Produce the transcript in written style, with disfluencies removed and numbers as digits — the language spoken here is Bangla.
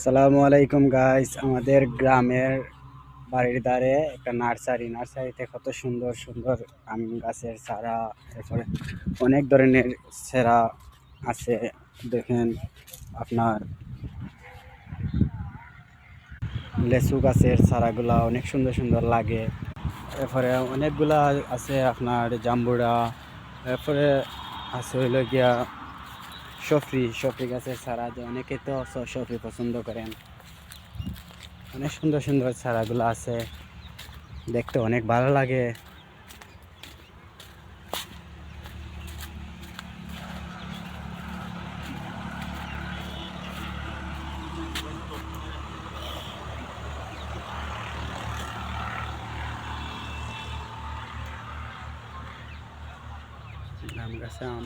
সালামু আলাইকুম গাইস। আমাদের গ্রামের বাড়ির ধারে একটা নার্সারিতে কত সুন্দর সুন্দর আম গাছের চারা, তারপরে অনেক ধরনের চারা আছে। দেখেন, আপনার লেচু গাছের চারাগুলা অনেক সুন্দর সুন্দর লাগে। এরপরে অনেকগুলা আছে আপনার জাম্বুরা। এরপরে আছে হইল গিয়া সফরি গাছের চারা, যে অনেকে তো সফরি পছন্দ করেন। অনেক সুন্দর সুন্দর চারাগুলো আছে, দেখতে অনেক ভালো লাগে। আম গাছে আম।